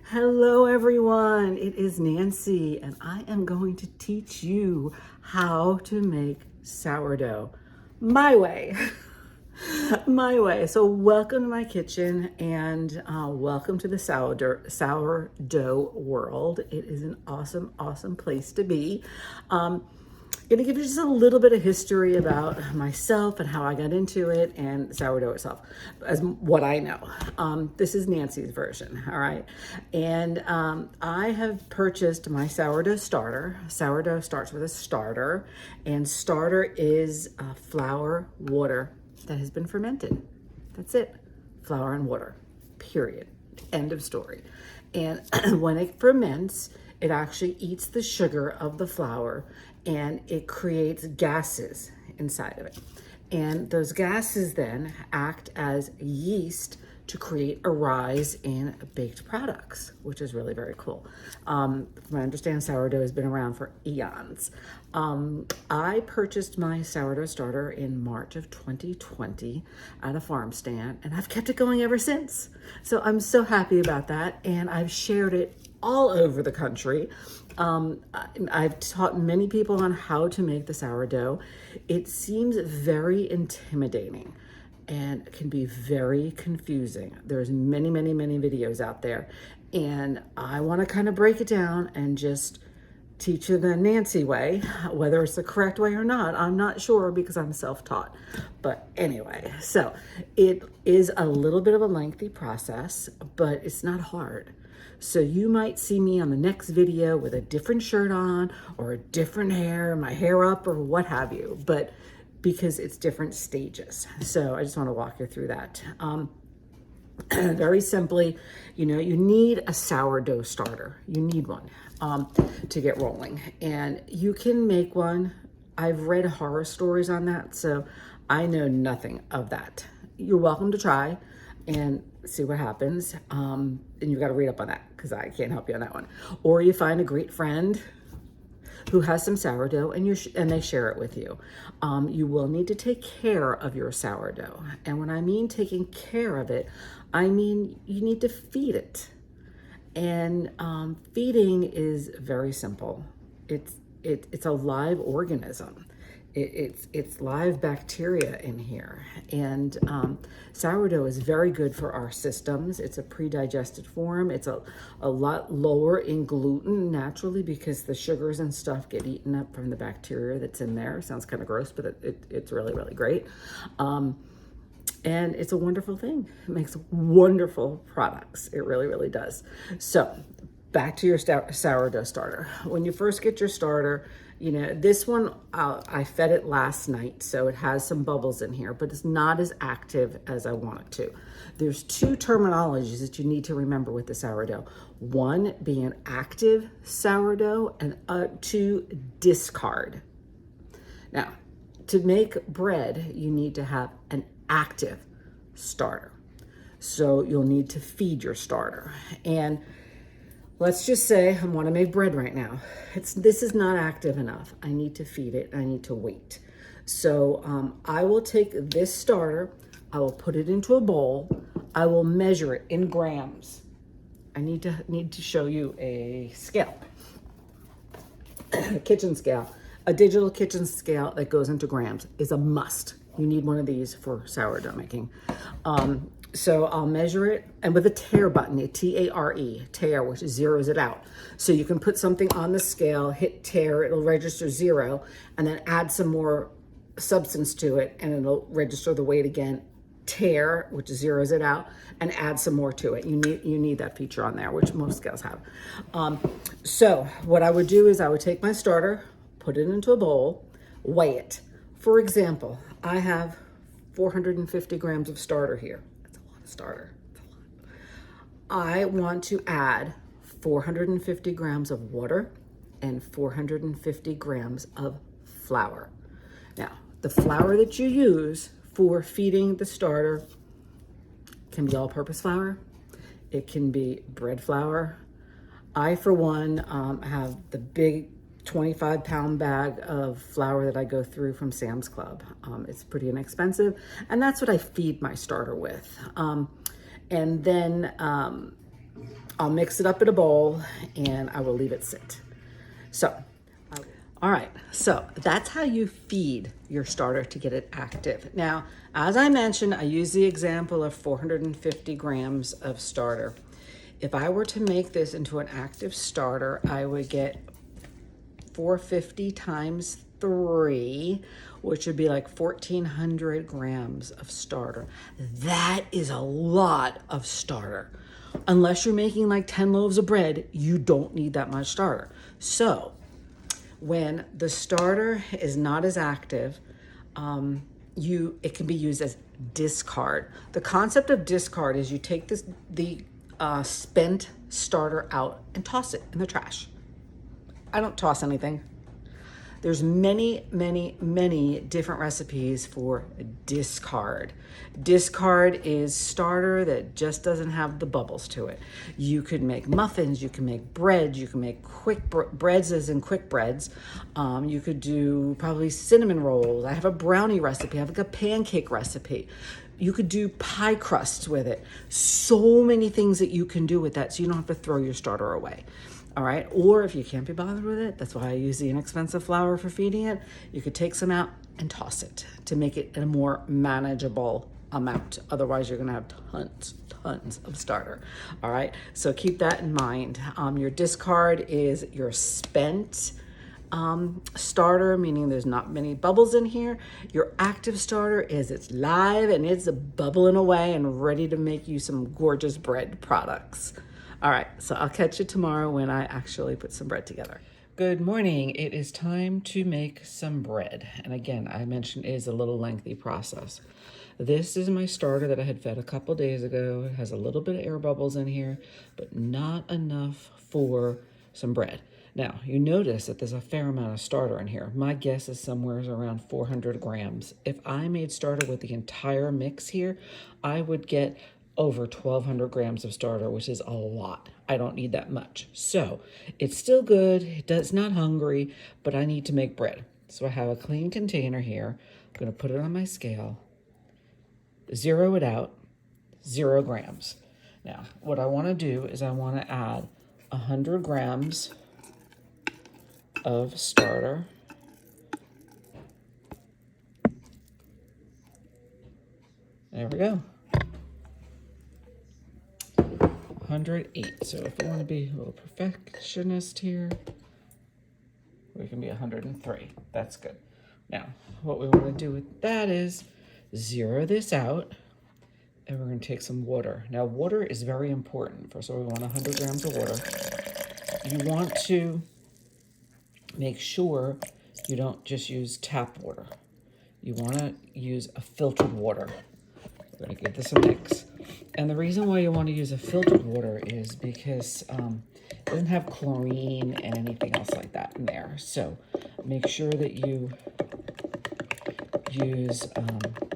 Hello everyone, it is Nancy and I am going to teach you how to make sourdough my way. My way. So welcome to my kitchen and welcome to the sourdough world. It is an awesome place to be. Going to give you just a little bit of history about myself and how I got into it and sourdough itself, as what I know. This is Nancy's version, all right? And I have purchased my sourdough starter. Sourdough starts with a starter, and starter is flour, water that has been fermented. That's it, flour and water, period, end of story. And when it ferments, it actually eats the sugar of the flour and it creates gases inside of it. And those gases then act as yeast to create a rise in baked products, which is really very cool. From what I understand, sourdough has been around for eons. I purchased my sourdough starter in March of 2020 at a farm stand, and I've kept it going ever since. So I'm so happy about that, and I've shared it all over the country. I've taught many people on how to make the sourdough. It seems very intimidating and can be very confusing. There's many videos out there, and I want to kind of break it down and just teach you the Nancy way. Whether it's the correct way or not, I'm not sure because I'm self-taught. But anyway, so it is a little bit of a lengthy process, but it's not hard. So you might see me on the next video with a different shirt on or a different hair, my hair up or what have you, but because it's different stages. So I just want to walk you through that. Very simply, you need a sourdough starter. You need one to get rolling, and you can make one. I've read horror stories on that, so I know nothing of that. You're welcome to try and see what happens. And you got to read up on that because I can't help you on that one. Or you find a great friend who has some sourdough and they share it with you. You will need to take care of your sourdough. And when I mean taking care of it, I mean you need to feed it. And feeding is very simple. It's a live organism. It's live bacteria in here, and sourdough is very good for our systems. It's a pre-digested form. It's a lot lower in gluten naturally because the sugars and stuff get eaten up from the bacteria that's in there. Sounds kind of gross, but it's really great. And it's a wonderful thing. It makes wonderful products. It really does. So back to your sourdough starter. When you first get your starter, this one, I fed it last night, so it has some bubbles in here, but it's not as active as I want it to. There's two terminologies that you need to remember with the sourdough. One being active sourdough and two, discard. Now, to make bread, you need to have an active starter. So you'll need to feed your starter. And let's just say I want to make bread right now. This is not active enough. I need to feed it. I need to wait. So I will take this starter. I will put it into a bowl. I will measure it in grams. I need to show you a scale, a kitchen scale. A digital kitchen scale that goes into grams is a must. You need one of these for sourdough making. So I'll measure it, and with a tare button, a T-A-R-E, tare, which zeroes it out. So you can put something on the scale, hit tare, it'll register 0, and then add some more substance to it, and it'll register the weight again, tare, which zeroes it out, and add some more to it. You need that feature on there, which most scales have. So what I would do is I would take my starter, put it into a bowl, weigh it. For example, I have 450 grams of starter here. That's a lot of starter. That's a lot. I want to add 450 grams of water and 450 grams of flour. Now, the flour that you use for feeding the starter can be all-purpose flour. It can be bread flour. I, for one, have the big 25-pound bag of flour that I go through from Sam's Club. It's pretty inexpensive, and that's what I feed my starter with. And then I'll mix it up in a bowl and I will leave it sit. So, all right, so that's how you feed your starter to get it active. Now, as I mentioned, I use the example of 450 grams of starter. If I were to make this into an active starter, I would get 450 times 3, which would be like 1,400 grams of starter. That is a lot of starter. Unless you're making like 10 loaves of bread, you don't need that much starter. So when the starter is not as active, it can be used as discard. The concept of discard is you take the spent starter out and toss it in the trash. I don't toss anything. There's many, many, many different recipes for discard. Discard is starter that just doesn't have the bubbles to it. You could make muffins, you can make bread, you can make quick breads as in quick breads. You could do probably cinnamon rolls. I have a brownie recipe, I have like a pancake recipe. You could do pie crusts with it. So many things that you can do with that so you don't have to throw your starter away. All right, or if you can't be bothered with it, that's why I use the inexpensive flour for feeding it. You could take some out and toss it to make it a more manageable amount. Otherwise, you're gonna have tons of starter. All right, so keep that in mind. Your discard is your spent starter, meaning there's not many bubbles in here. Your active starter is it's live and it's bubbling away and ready to make you some gorgeous bread products. All right, so I'll catch you tomorrow when I actually put some bread together. Good morning. It is time to make some bread. And again, I mentioned it is a little lengthy process. This is my starter that I had fed a couple days ago. It has a little bit of air bubbles in here, but not enough for some bread. Now, you notice that there's a fair amount of starter in here. My guess is somewhere around 400 grams. If I made starter with the entire mix here, I would get over 1,200 grams of starter, which is a lot. I don't need that much. So it's still good. It's not hungry, but I need to make bread. So I have a clean container here. I'm gonna put it on my scale, zero it out, 0 grams. Now, what I wanna do is I wanna add 100 grams of starter. There we go. 108. So if we want to be a little perfectionist here, we can be 103. That's good. Now, what we want to do with that is zero this out, and we're going to take some water. Now, water is very important. First of all, we want 100 grams of water. You want to make sure you don't just use tap water. You want to use a filtered water. We're going to give this a mix. And the reason why you want to use a filtered water is because it doesn't have chlorine and anything else like that in there. So make sure that you use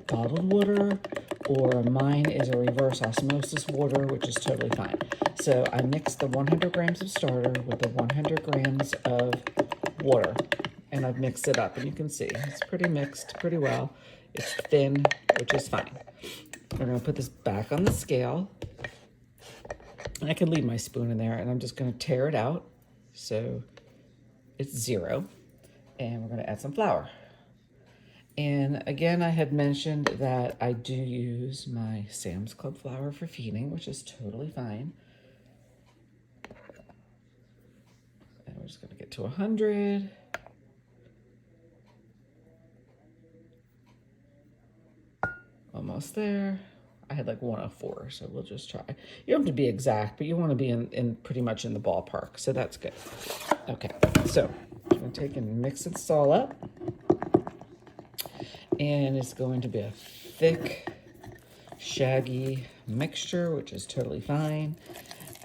bottled water, or mine is a reverse osmosis water, which is totally fine. So I mixed the 100 grams of starter with the 100 grams of water, and I've mixed it up. And you can see it's pretty mixed pretty well. It's thin, which is fine. We're going to put this back on the scale. And I can leave my spoon in there, and I'm just going to tear it out. So it's 0. And we're going to add some flour. And again, I had mentioned that I do use my Sam's Club flour for feeding, which is totally fine. And we're just going to get to 100. Almost there. I had like 104, so we'll just try. You don't have to be exact, but you want to be in pretty much in the ballpark, so that's good. Okay, so I'm going to take and mix this all up. And it's going to be a thick, shaggy mixture, which is totally fine.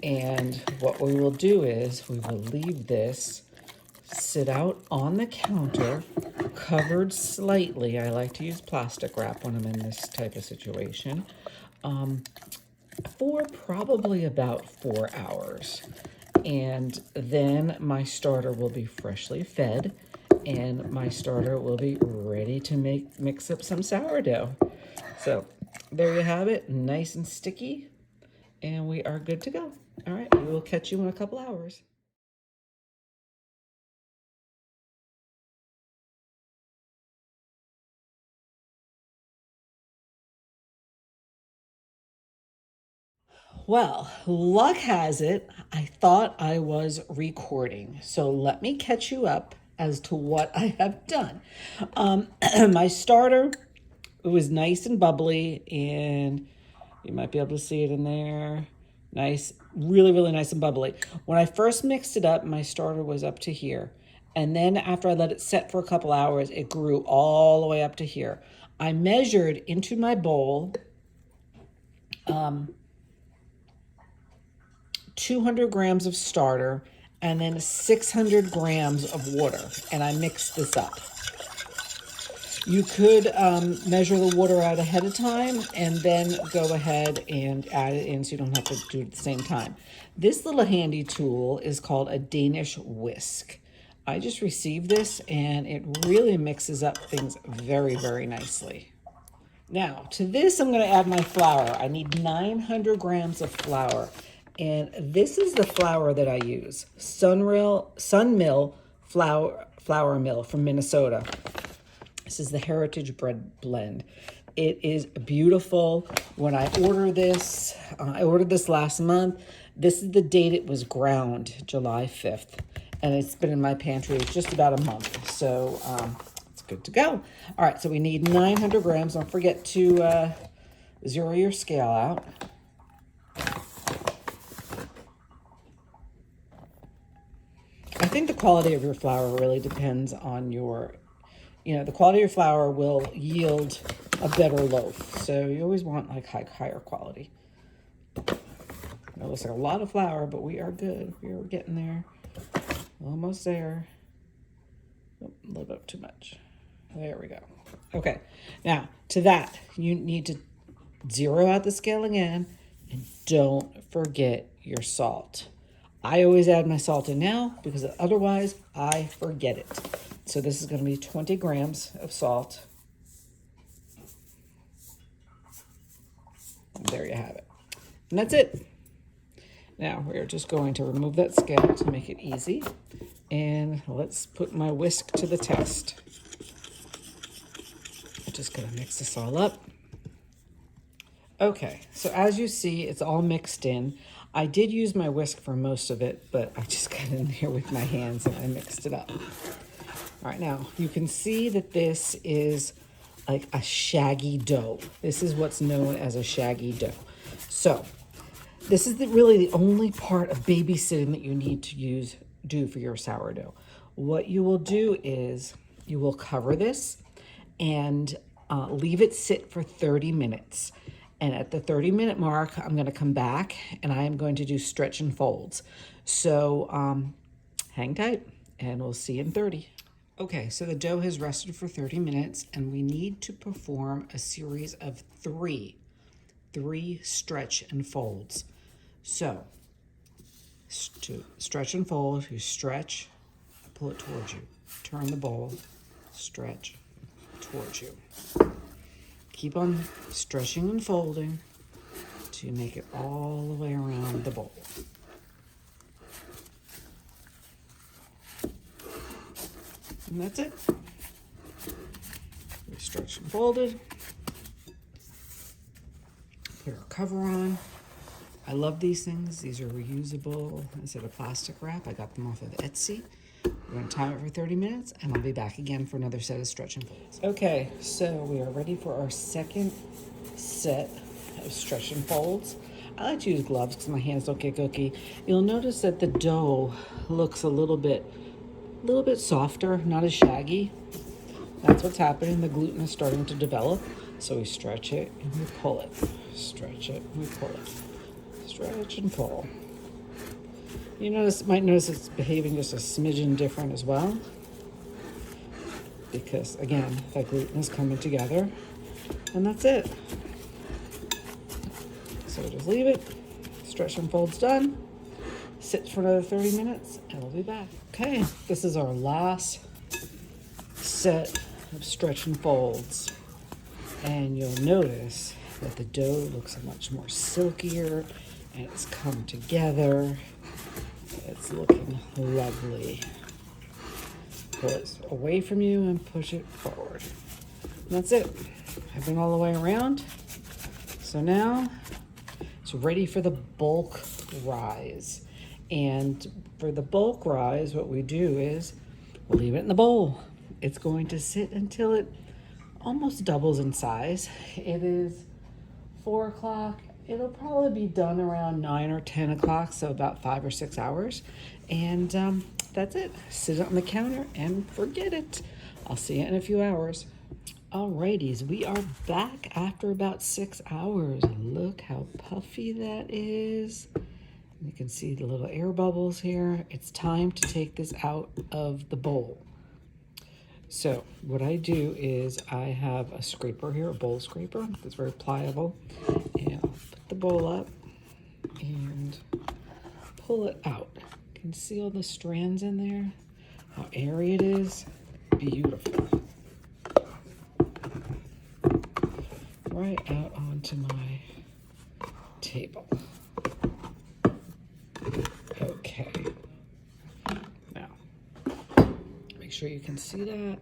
And what we will do is we will leave this sit out on the counter, covered slightly. I like to use plastic wrap when I'm in this type of situation, for probably about 4 hours. And then my starter will be freshly fed, and my starter will be ready to mix up some sourdough. So there you have it, nice and sticky, and we are good to go. All right. will catch you in a couple hours. Well, luck has it, I thought I was recording. So let me catch you up as to what I have done. My starter, it was nice and bubbly, and you might be able to see it in there. Nice, really, really nice and bubbly. When I first mixed it up, my starter was up to here. And then after I let it set for a couple hours, it grew all the way up to here. I measured into my bowl 200 grams of starter and then 600 grams of water, and I mixed this up. You could measure the water out ahead of time and then go ahead and add it in so you don't have to do it at the same time. This little handy tool is called a Danish whisk. I just received this and it really mixes up things very, very nicely. Now, to this, I'm going to add my flour. I need 900 grams of flour. And this is the flour that I use. Sunmill flour mill from Minnesota. This is the Heritage Bread Blend. It is beautiful. When I ordered this last month. This is the date it was ground, July 5th. And it's been in my pantry just about a month. So it's good to go. All right, so we need 900 grams. Don't forget to zero your scale out. I think the quality of your flour really depends on your, the quality of your flour will yield a better loaf. So you always want like higher quality. It looks like a lot of flour, but we are good. We are getting there. Almost there. Oh, a little bit too much. There we go. Okay. Now, to that, you need to zero out the scale again, and don't forget your salt. I always add my salt in now because otherwise I forget it. So this is going to be 20 grams of salt. And there you have it. And that's it. Now we're just going to remove that scale to make it easy. And let's put my whisk to the test. I'm just going to mix this all up. Okay, so as you see, it's all mixed in. I did use my whisk for most of it, but I just got in there with my hands and I mixed it up. All right, now you can see that this is like a shaggy dough. This is what's known as a shaggy dough. So this is really the only part of babysitting that you need to do for your sourdough. What you will do is you will cover this and leave it sit for 30 minutes. And at the 30-minute mark, I'm going to come back and I am going to do stretch and folds. So hang tight and we'll see you in 30. Okay, so the dough has rested for 30 minutes and we need to perform a series of three stretch and folds. So to stretch and fold, you stretch, pull it towards you, turn the bowl, stretch towards you. Keep on stretching and folding to make it all the way around the bowl. And that's it. We stretched and folded. Put our cover on. I love these things. These are reusable instead of plastic wrap. I got them off of Etsy. We're going to time it for 30 minutes, and I'll be back again for another set of stretch and folds. Okay, so we are ready for our second set of stretch and folds. I like to use gloves because my hands don't get cookie. You'll notice that the dough looks a little bit softer, not as shaggy. That's what's happening. The gluten is starting to develop. So we stretch it and we pull it. Stretch it and we pull it. Stretch and pull. You might notice it's behaving just a smidgen different as well. Because again, that gluten is coming together. And that's it. So just leave it. Stretch and fold's done. Sit for another 30 minutes and we'll be back. Okay, this is our last set of stretch and folds. And you'll notice that the dough looks much more silkier and it's come together. It's looking lovely. Pull it away from you and push it forward. And that's it. I've been all the way around. So now it's ready for the bulk rise. And for the bulk rise, what we do is we'll leave it in the bowl. It's going to sit until it almost doubles in size. It is 4 o'clock. It'll probably be done around 9 or 10 o'clock, so about 5 or 6 hours. And that's it. Sit it on the counter and forget it. I'll see you in a few hours. Alrighties, we are back after about 6 hours. Look how puffy that is. You can see the little air bubbles here. It's time to take this out of the bowl. So what I do is I have a scraper here, a bowl scraper that's very pliable. And I'll put the bowl up and pull it out. You can see all the strands in there, how airy it is. Beautiful. Right out onto my table. Okay. Now, make sure you can see that.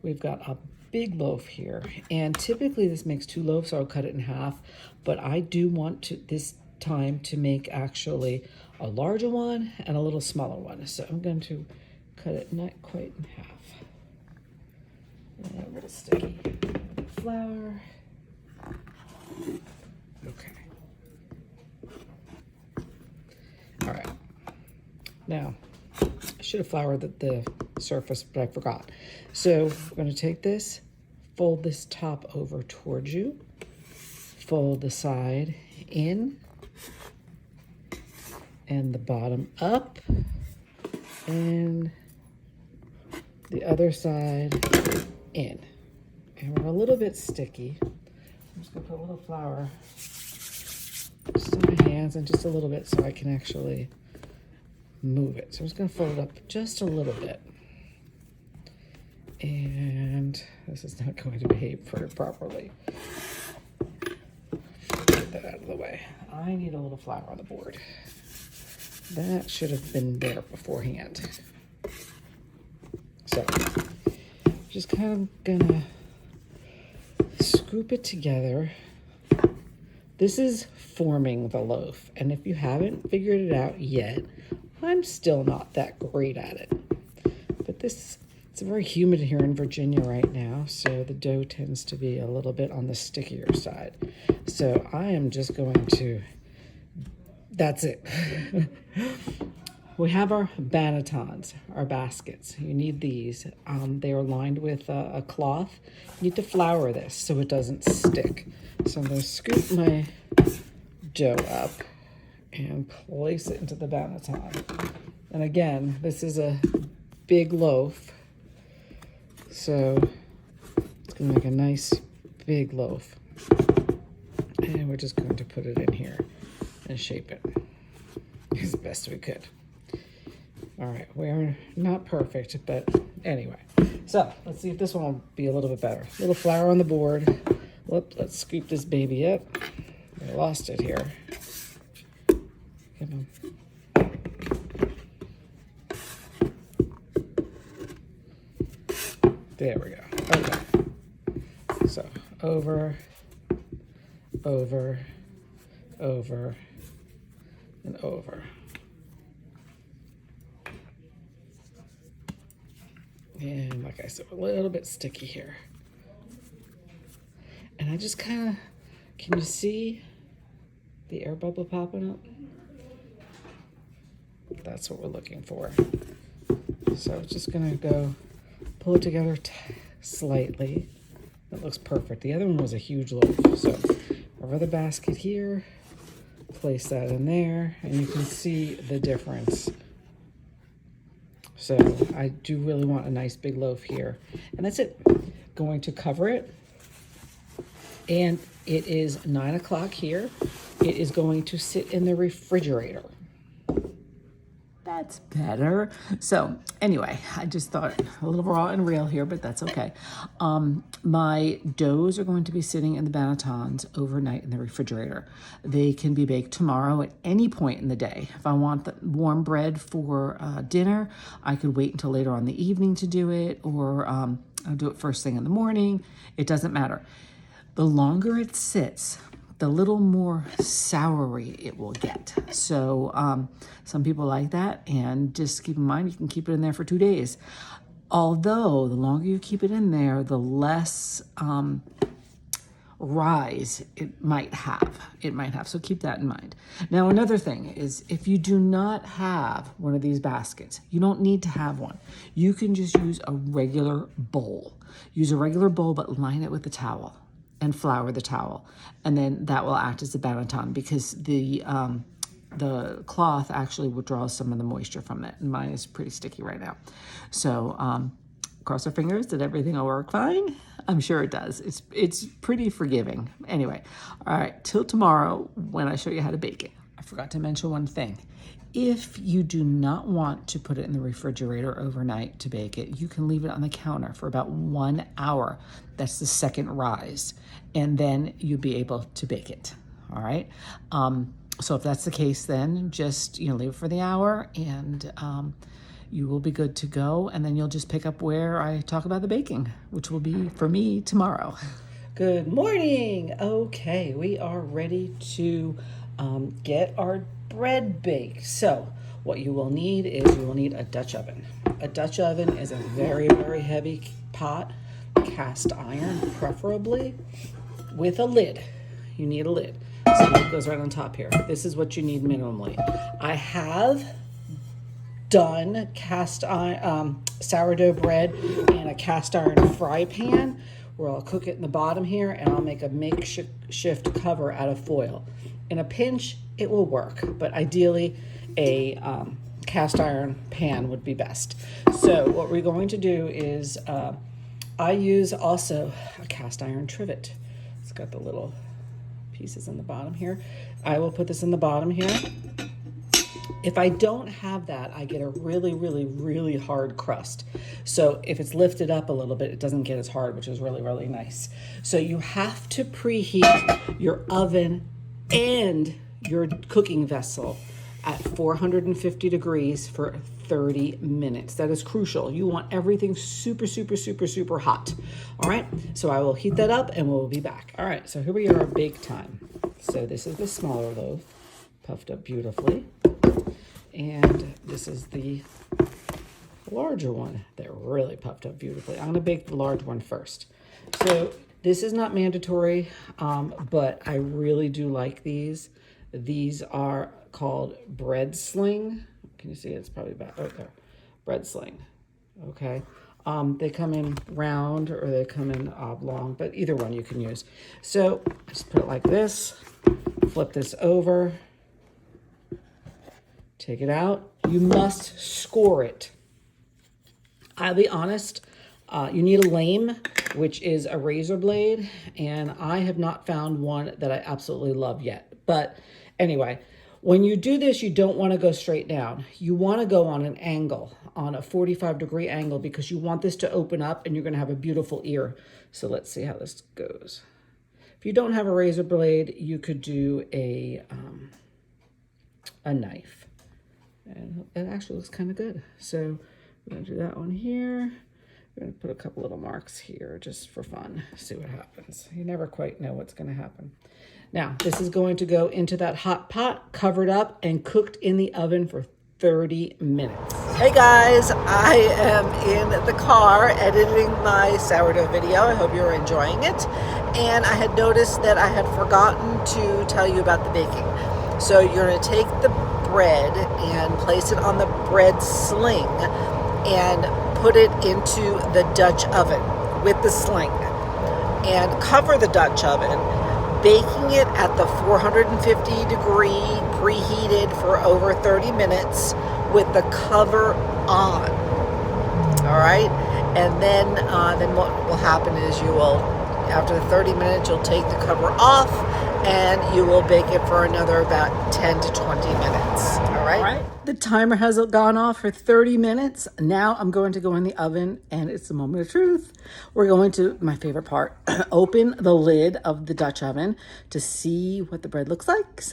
We've got a big loaf here, and typically this makes 2 loaves, so I'll cut it in half, but I do want to this time to make actually a larger one and a little smaller one. So I'm going to cut it not quite in half. And a little sticky flour. Okay. All right. Now, I should have floured the surface, but I forgot. So we're going to take this, fold this top over towards you, fold the side in, and the bottom up, and the other side in. And we're a little bit sticky. I'm just gonna put a little flour just on my hands and just a little bit so I can actually move it. So I'm just gonna fold it up just a little bit. And this is not going to behave very properly. Get that out of the way. I need a little flour on the board. That should have been there beforehand. So, just kind of gonna scoop it together. This is forming the loaf, and if you haven't figured it out yet, I'm still not that great at it. But it's very humid here in Virginia right now, so the dough tends to be a little bit on the stickier side. So I am just going to, that's it. We have our bannetons, our baskets. You need these. They are lined with a cloth. You need to flour this so it doesn't stick. So I'm going to scoop my dough up and place it into the banneton. And again, this is a big loaf, so it's going to make a nice big loaf. And we're just going to put it in here and shape it as best we could. All right, we're not perfect, but anyway. So let's see if this one will be a little bit better. A little flour on the board. Whoop, let's scoop this baby up. I lost it here. Come on. There we go. Okay. So over, over, over, and over. And like I said, a little bit sticky here. And I just kind of, can you see the air bubble popping up? That's what we're looking for. So I'm just gonna go pull it together slightly. That looks perfect. The other one was a huge loaf. So over the basket here, place that in there, and you can see the difference. So I do really want a nice big loaf here. And that's it. Going to cover it. And it is 9 o'clock here. It is going to sit in the refrigerator. That's better. So anyway, I just thought a little raw and real here, but that's okay. My doughs are going to be sitting in the bannetons overnight in the refrigerator. They can be baked tomorrow at any point in the day. If I want the warm bread for dinner, I could wait until later on in the evening to do it, or I'll do it first thing in the morning. It doesn't matter. The longer it sits, the little more soury it will get. So some people like that, and just keep in mind you can keep it in there for 2 days. Although the longer you keep it in there, the less rise it might have. So keep that in mind. Now another thing is, if you do not have one of these baskets, you don't need to have one. You can just use a regular bowl. Use a regular bowl, but line it with a towel and flour the towel, and then that will act as a banneton, because the cloth actually withdraws some of the moisture from it, and mine is pretty sticky right now. So cross our fingers that everything will work fine. I'm sure it does. It's pretty forgiving. Anyway, all right, till tomorrow when I show you how to bake it. I forgot to mention one thing. If you do not want to put it in the refrigerator overnight to bake it, you can leave it on the counter for about 1 hour. That's the second rise. And then you'll be able to bake it. All right. So if that's the case, then just, leave it for the hour, and you will be good to go. And then you'll just pick up where I talk about the baking, which will be for me tomorrow. Good morning. Okay, we are ready to get our bread baked. So what you will need is you will need a Dutch oven. A Dutch oven is a very, very heavy pot, cast iron preferably, with a lid. You need a lid. So it goes right on top here. This is what you need minimally. I have done cast iron sourdough bread in a cast iron fry pan, where I'll cook it in the bottom here, and I'll make a makeshift cover out of foil. In a pinch, it will work, but ideally a cast iron pan would be best. So what we're going to do is I use also a cast iron trivet. It's got the little pieces in the bottom here. I will put this in the bottom here. If I don't have that, I get a really, really, really hard crust. So if it's lifted up a little bit, it doesn't get as hard, which is really, really nice. So you have to preheat your oven and your cooking vessel at 450 degrees for 30 minutes. That is crucial. You want everything super, super, super, super hot. All right, so I will heat that up and we'll be back. All right, so here we are at bake time. So this is the smaller loaf, puffed up beautifully. And this is the larger one that really puffed up beautifully. I'm gonna bake the large one first. So this is not mandatory, but I really do like these. These are called bread sling. Can you see it? It's probably about right there. Bread sling, okay. They come in round or they come in oblong, but either one you can use. So just put it like this, flip this over, take it out. You must score it. I'll be honest, you need a lame, which is a razor blade, and I have not found one that I absolutely love yet. But anyway, when you do this, you don't want to go straight down. You want to go on an angle, on a 45-degree angle, because you want this to open up and you're going to have a beautiful ear. So let's see how this goes. If you don't have a razor blade, you could do a knife. And it actually looks kind of good. So we're going to do that one here. We're going to put a couple little marks here just for fun. See what happens. You never quite know what's going to happen. Now, this is going to go into that hot pot, covered up and cooked in the oven for 30 minutes. Hey guys, I am in the car editing my sourdough video. I hope you're enjoying it. And I had noticed that I had forgotten to tell you about the baking. So you're going to take the bread and place it on the bread sling and put it into the Dutch oven with the sling and cover the Dutch oven, baking it at the 450 degree preheated for over 30 minutes with the cover on. All right, and then what will happen is you will, after the 30 minutes, you'll take the cover off and you will bake it for another about 10 to 20 minutes. All right. The timer has gone off for 30 minutes. Now I'm going to go in the oven, and it's the moment of truth. We're going to, my favorite part, open the lid of the Dutch oven to see what the bread looks like.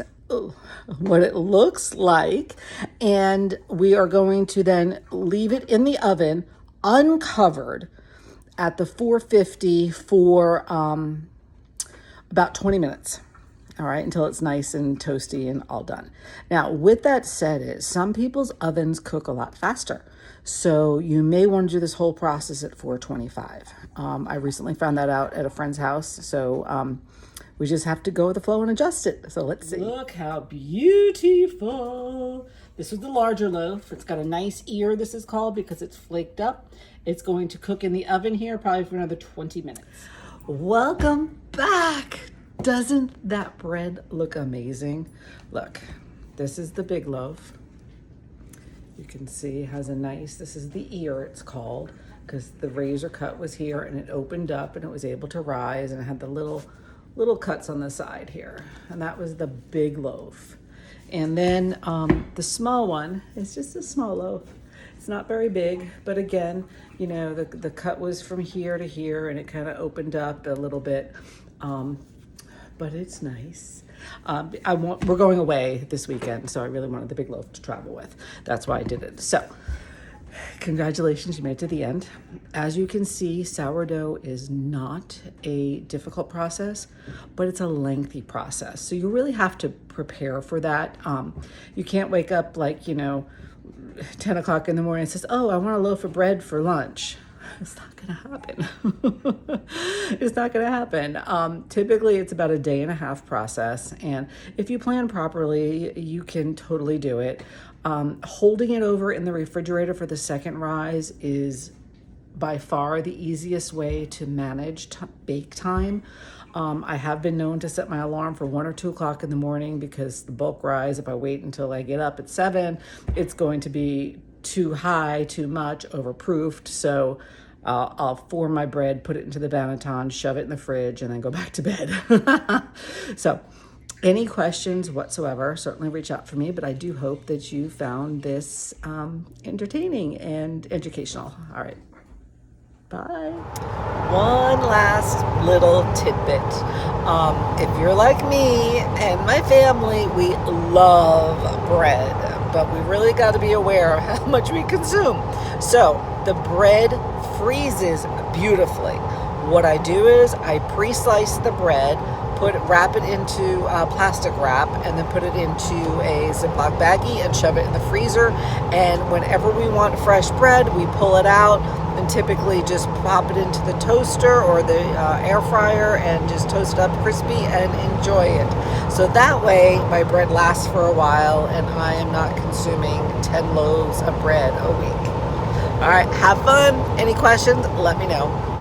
What it looks like. And we are going to then leave it in the oven uncovered at the 450 for about 20 minutes. All right, until it's nice and toasty and all done. Now, with that said, some people's ovens cook a lot faster. So you may want to do this whole process at 425. I recently found that out at a friend's house. So we just have to go with the flow and adjust it. So let's see. Look how beautiful. This is the larger loaf. It's got a nice ear, this is called, because it's flaked up. It's going to cook in the oven here probably for another 20 minutes. Welcome back. Doesn't that bread look amazing? Look, this is the big loaf. You can see it has a nice, this is the ear it's called, because the razor cut was here and it opened up and it was able to rise, and it had the little cuts on the side here. And that was the big loaf. And then the small one is just a small loaf. It's not very big, but again, you know, the cut was from here to here and it kind of opened up a little bit. But it's nice. We're going away this weekend, so I really wanted the big loaf to travel with. That's why I did it. So, congratulations, you made it to the end. As you can see, sourdough is not a difficult process, but it's a lengthy process. So you really have to prepare for that. You can't wake up like, 10 o'clock in the morning and says, oh, I want a loaf of bread for lunch. It's not going to happen. It's not going to happen. Typically, it's about a day and a half process. And if you plan properly, you can totally do it. Holding it over in the refrigerator for the second rise is by far the easiest way to manage bake time. I have been known to set my alarm for 1 or 2 o'clock in the morning because the bulk rise, if I wait until I get up at 7, it's going to be too high, too much, overproofed. So I'll form my bread, put it into the banneton, shove it in the fridge, and then go back to bed. So any questions whatsoever, certainly reach out for me, but I do hope that you found this entertaining and educational. All right. Bye. One last little tidbit. If you're like me and my family, we love bread, but we really got to be aware of how much we consume. So the bread freezes beautifully. What I do is I pre-slice the bread, wrap it into plastic wrap, and then put it into a Ziploc baggie and shove it in the freezer. And whenever we want fresh bread, we pull it out and typically just pop it into the toaster or the air fryer and just toast it up crispy and enjoy it. So that way my bread lasts for a while and I am not consuming 10 loaves of bread a week. All right, have fun. Any questions? Let me know.